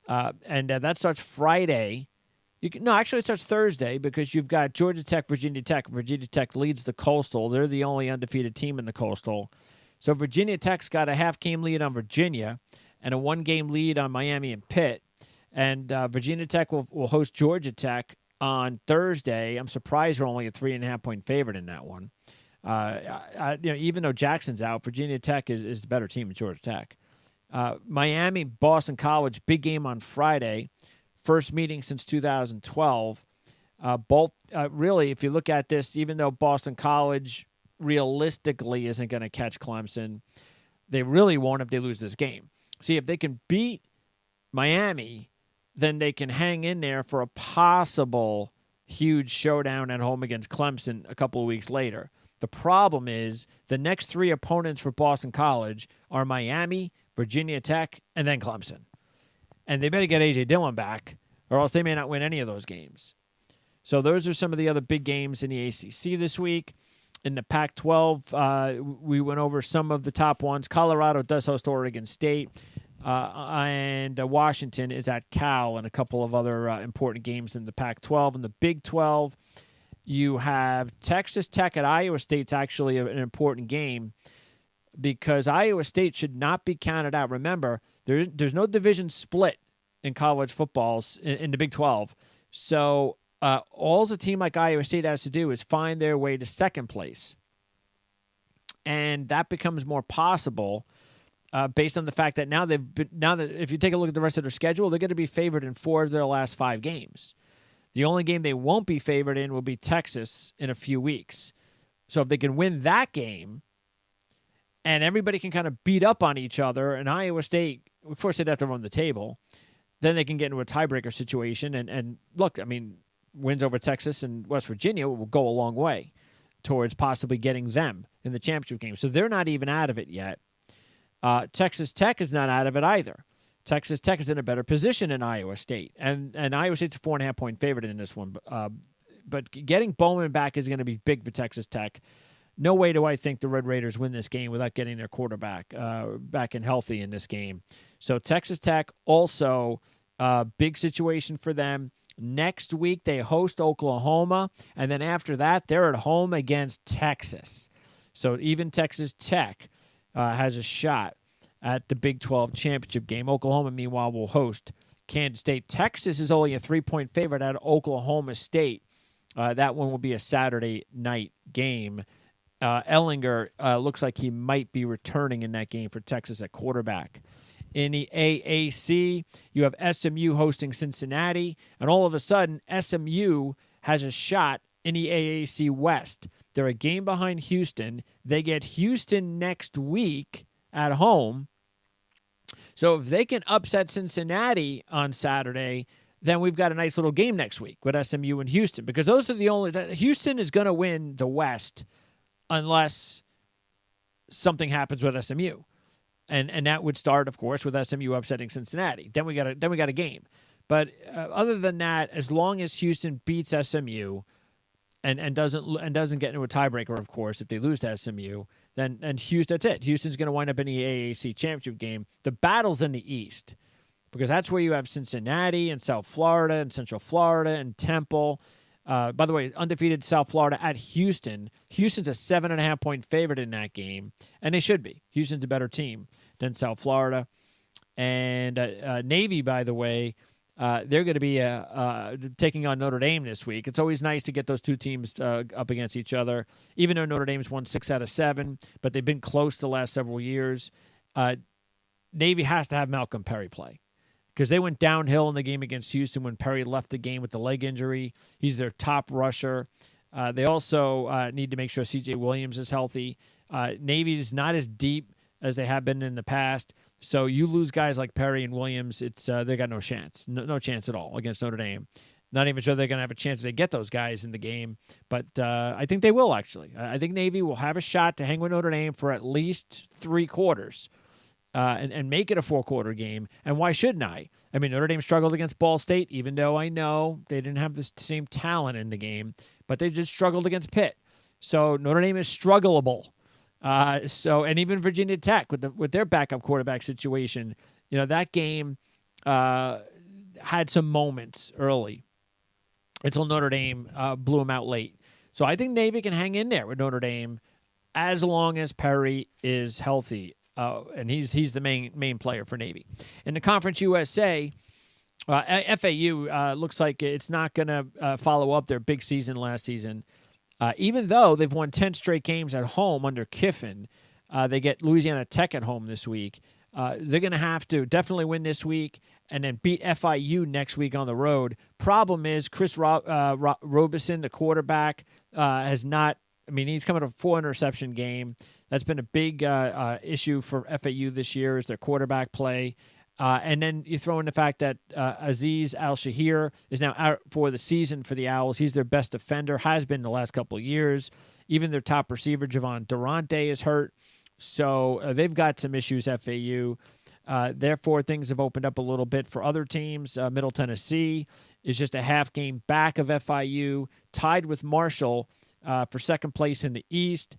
And that starts Friday. Actually it starts Thursday because you've got Georgia Tech, Virginia Tech. Virginia Tech leads the Coastal. They're the only undefeated team in the Coastal. So Virginia Tech's got a half-game lead on Virginia and a one-game lead on Miami and Pitt. And Virginia Tech will host Georgia Tech on Thursday. I'm surprised they're only a 3.5-point favorite in that one. Even though Jackson's out, Virginia Tech is the better team than Georgia Tech. Miami, Boston College, big game on Friday. First meeting since 2012. Both really, if you look at this, even though Boston College realistically isn't going to catch Clemson, they really won't if they lose this game. See, if they can beat Miami, then they can hang in there for a possible huge showdown at home against Clemson a couple of weeks later. The problem is the next 3 opponents for Boston College are Miami, Virginia Tech, and then Clemson. And they better get A.J. Dillon back, or else they may not win any of those games. So those are some of the other big games in the ACC this week. In the Pac-12, we went over some of the top ones. Colorado does host Oregon State, and Washington is at Cal, and a couple of other important games in the Pac-12. In the Big 12, you have Texas Tech at Iowa State's actually an important game because Iowa State should not be counted out. Remember, there's no division split in college footballs in the Big 12. So all a team like Iowa State has to do is find their way to second place. And that becomes more possible based on the fact that now that if you take a look at the rest of their schedule, they're going to be favored in 4 of their last 5 games. The only game they won't be favored in will be Texas in a few weeks. So if they can win that game and everybody can kind of beat up on each other, and Iowa State, of course, they'd have to run the table, then they can get into a tiebreaker situation. And look, I mean, wins over Texas and West Virginia will go a long way towards possibly getting them in the championship game. So they're not even out of it yet. Texas Tech is not out of it either. Texas Tech is in a better position than Iowa State. And Iowa State's a 4.5-point favorite in this one. but getting Bowman back is going to be big for Texas Tech. No way do I think the Red Raiders win this game without getting their quarterback back and healthy in this game. So Texas Tech also big situation for them. Next week they host Oklahoma, and then after that they're at home against Texas. So even Texas Tech has a shot at the Big 12 championship game. Oklahoma, meanwhile, will host Kansas State. Texas is only a 3-point favorite at Oklahoma State. That one will be a Saturday night game. Ellinger looks like he might be returning in that game for Texas at quarterback. In the AAC, you have SMU hosting Cincinnati, and all of a sudden, SMU has a shot in the AAC West. They're a game behind Houston. They get Houston next week at home. So if they can upset Cincinnati on Saturday, then we've got a nice little game next week with SMU and Houston, because those are the only – Houston is going to win the West unless something happens with SMU. And that would start, of course, with SMU upsetting Cincinnati. Then we got a game. But other than that, as long as Houston beats SMU and doesn't get into a tiebreaker, of course, if they lose to SMU, then Houston, that's it. Houston's going to wind up in the AAC championship game. The battle's in the East, because that's where you have Cincinnati and South Florida and Central Florida and Temple. By the way, undefeated South Florida at Houston. Houston's a 7.5-point favorite in that game, and they should be. Houston's a better team than South Florida. And Navy, by the way, they're going to be taking on Notre Dame this week. It's always nice to get those two teams up against each other, even though Notre Dame's won 6 out of 7, but they've been close the last several years. Navy has to have Malcolm Perry play, because they went downhill in the game against Houston when Perry left the game with the leg injury. He's their top rusher. They also need to make sure C.J. Williams is healthy. Navy is not as deep as they have been in the past. So you lose guys like Perry and Williams, it's they got no chance. No chance at all against Notre Dame. Not even sure they're going to have a chance if they get those guys in the game. But I think they will, actually. I think Navy will have a shot to hang with Notre Dame for at least 3 quarters. And make it a 4-quarter game. And why shouldn't I? I mean, Notre Dame struggled against Ball State, even though I know they didn't have the same talent in the game, but they just struggled against Pitt. So Notre Dame is struggleable. And even Virginia Tech with their backup quarterback situation, that game had some moments early until Notre Dame blew them out late. So I think Navy can hang in there with Notre Dame as long as Perry is healthy. And he's the main player for Navy. In the Conference USA, FAU looks like it's not going to follow up their big season last season. Even though they've won 10 straight games at home under Kiffin, they get Louisiana Tech at home this week. They're going to have to definitely win this week and then beat FIU next week on the road. Problem is Chris Robeson, the quarterback, has not – he's coming to a 4-interception game. That's been a big issue for FAU this year, is their quarterback play. And then you throw in the fact that Aziz Al-Shahir is now out for the season for the Owls. He's their best defender, has been the last couple of years. Even their top receiver, Javon Durante, is hurt. So they've got some issues, FAU. Therefore, things have opened up a little bit for other teams. Middle Tennessee is just a half game back of FIU, tied with Marshall for second place in the East.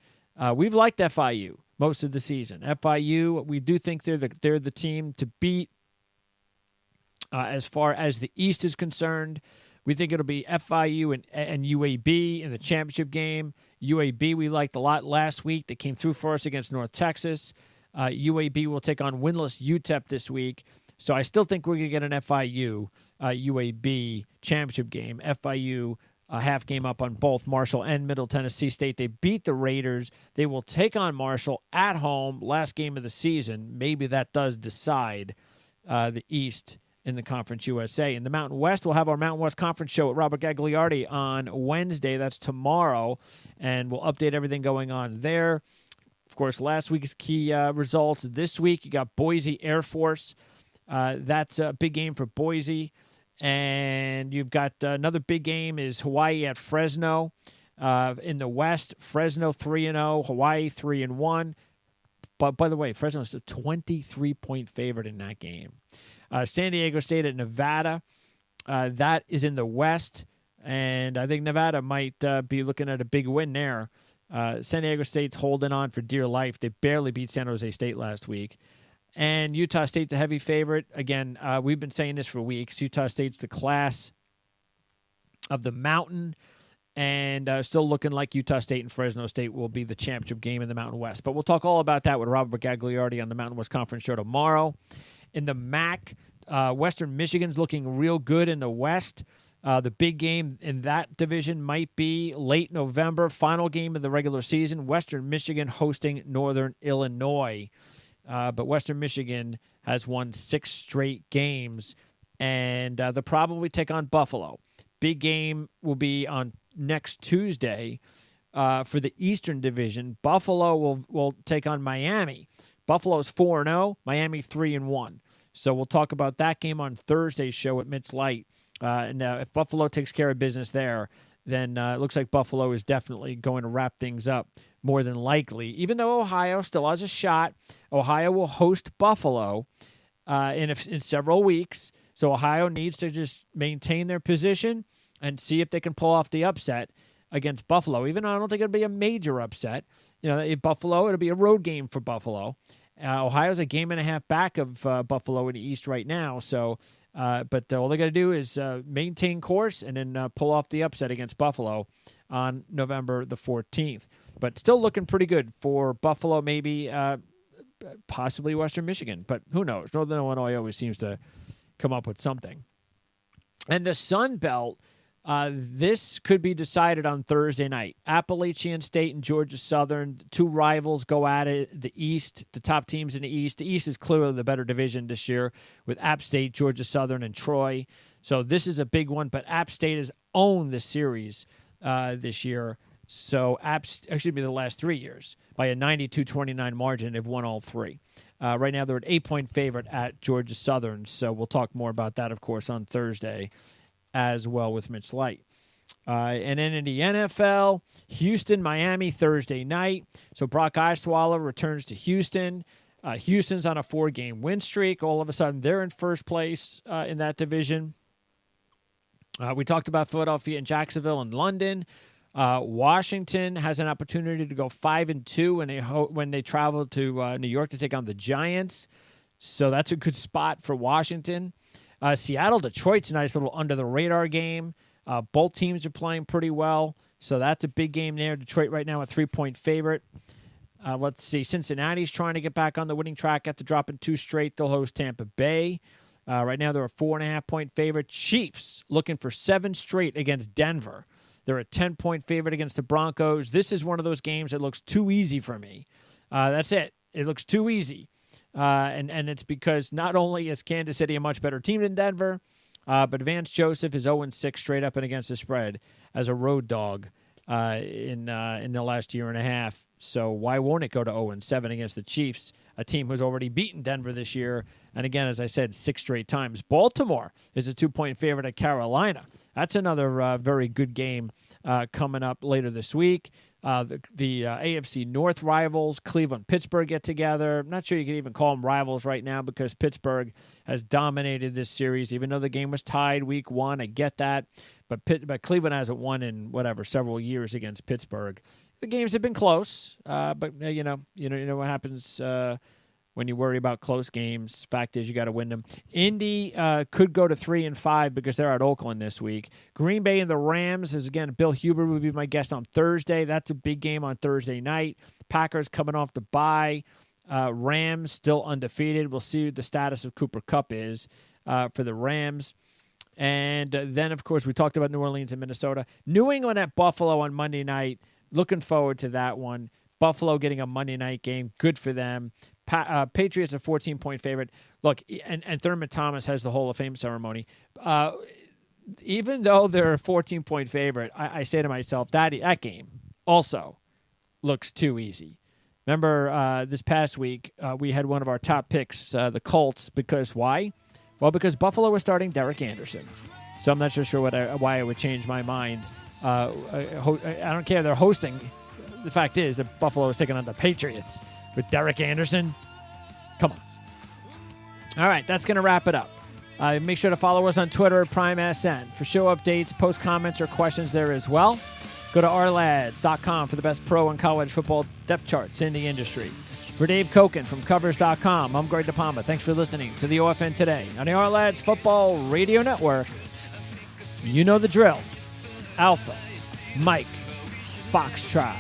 We've liked FIU most of the season. FIU, we do think they're the team to beat as far as the East is concerned. We think it'll be FIU and UAB in the championship game. UAB we liked a lot last week. They came through for us against North Texas. UAB will take on winless UTEP this week. So I still think we're going to get an FIU UAB championship game. FIU a half game up on both Marshall and Middle Tennessee State. They beat the Raiders. They will take on Marshall at home, last game of the season. Maybe that does decide the East in the Conference USA. In the Mountain West, we'll have our Mountain West Conference show with Robert Gagliardi on Wednesday. That's tomorrow, and we'll update everything going on there. Of course, last week's key results. This week, you got Boise Air Force. That's a big game for Boise. And you've got another big game is Hawaii at Fresno. In the West, Fresno 3-0, Hawaii 3-1. But by the way, Fresno's a 23-point favorite in that game. San Diego State at Nevada. That is in the West. And I think Nevada might be looking at a big win there. San Diego State's holding on for dear life. They barely beat San Jose State last week. And Utah State's a heavy favorite. Again, we've been saying this for weeks. Utah State's the class of the mountain, and still looking like Utah State and Fresno State will be the championship game in the Mountain West. But we'll talk all about that with Robert Gagliardi on the Mountain West Conference show tomorrow. In the MAC, Western Michigan's looking real good in the West. The big game in that division might be late November, final game of the regular season, Western Michigan hosting Northern Illinois. But Western Michigan has won 6 straight games, and they'll probably take on Buffalo. Big game will be on next Tuesday for the Eastern Division. Buffalo will take on Miami. Buffalo's 4-0, Miami 3-1. So we'll talk about that game on Thursday's show at Mitts Light. And if Buffalo takes care of business there, then it looks like Buffalo is definitely going to wrap things up more than likely. Even though Ohio still has a shot, Ohio will host Buffalo in several weeks. So Ohio needs to just maintain their position and see if they can pull off the upset against Buffalo. Even though I don't think it'll be a major upset. Buffalo, it'll be a road game for Buffalo. Ohio's a game and a half back of Buffalo in the East right now. So, but all they got to do is maintain course and then pull off the upset against Buffalo on November the 14th. But still looking pretty good for Buffalo, maybe possibly Western Michigan. But who knows? Northern Illinois always seems to come up with something. And the Sun Belt, this could be decided on Thursday night. Appalachian State and Georgia Southern, 2 rivals go at it. The East, the top teams in the East. The East is clearly the better division this year with App State, Georgia Southern, and Troy. So this is a big one, but App State has owned the series this year. So the last 3 years by a 92-29 margin. They've won all 3. Right now they're an 8-point favorite at Georgia Southern. So we'll talk more about that, of course, on Thursday as well with Mitch Light. And then in the NFL, Houston, Miami, Thursday night. So Brock Osweiler returns to Houston. Houston's on a 4-game win streak. All of a sudden, they're in first place in that division. We talked about Philadelphia and Jacksonville and London. Washington has an opportunity to go 5-2 when they travel to New York to take on the Giants. So that's a good spot for Washington. Seattle, Detroit's a nice little under-the-radar game. Both teams are playing pretty well, so that's a big game there. Detroit right now a 3-point favorite. Let's see. Cincinnati's trying to get back on the winning track after dropping 2 straight. They'll host Tampa Bay. Right now they're a 4.5-point favorite. Chiefs looking for 7 straight against Denver. They're a 10-point favorite against the Broncos. This is one of those games that looks too easy for me. That's it. It looks too easy. And it's because not only is Kansas City a much better team than Denver, but Vance Joseph is 0-6 straight up and against the spread as a road dog in the last year and a half. So why won't it go to 0-7 against the Chiefs, a team who's already beaten Denver this year? And again, as I said, 6 straight times. Baltimore is a 2-point favorite at Carolina. That's another very good game coming up later this week. The AFC North rivals, Cleveland, Pittsburgh, get together. I'm not sure you can even call them rivals right now because Pittsburgh has dominated this series, even though the game was tied week 1. I get that. But Cleveland hasn't won in, several years against Pittsburgh. The games have been close, but you know what happens when you worry about close games. Fact is, you got to win them. Indy could go to 3-5 because they're at Oakland this week. Green Bay and the Rams is, again, Bill Huber would be my guest on Thursday. That's a big game on Thursday night. Packers coming off the bye. Rams still undefeated. We'll see what the status of Cooper Kupp is for the Rams. And then, of course, we talked about New Orleans and Minnesota. New England at Buffalo on Monday night. Looking forward to that one. Buffalo getting a Monday night game. Good for them. Patriots a 14-point favorite. Look, and Thurman Thomas has the Hall of Fame ceremony. Even though they're a 14-point favorite, I say to myself, that game also looks too easy. Remember this past week, we had one of our top picks, the Colts, because why? Well, because Buffalo was starting Derek Anderson. So I'm not sure why I would change my mind. I don't care. They're hosting. The fact is that Buffalo is taking on the Patriots with Derek Anderson. Come on. All right, that's going to wrap it up. Make sure to follow us on Twitter at PrimeSN for show updates, post comments, or questions there as well. Go to ourlads.com for the best pro and college football depth charts in the industry. For Dave Cokin from Covers.com, I'm Greg DePalma. Thanks for listening to the OFN Today on the Our Lads Football Radio Network. You know the drill. Alpha, Mike, Foxtrot.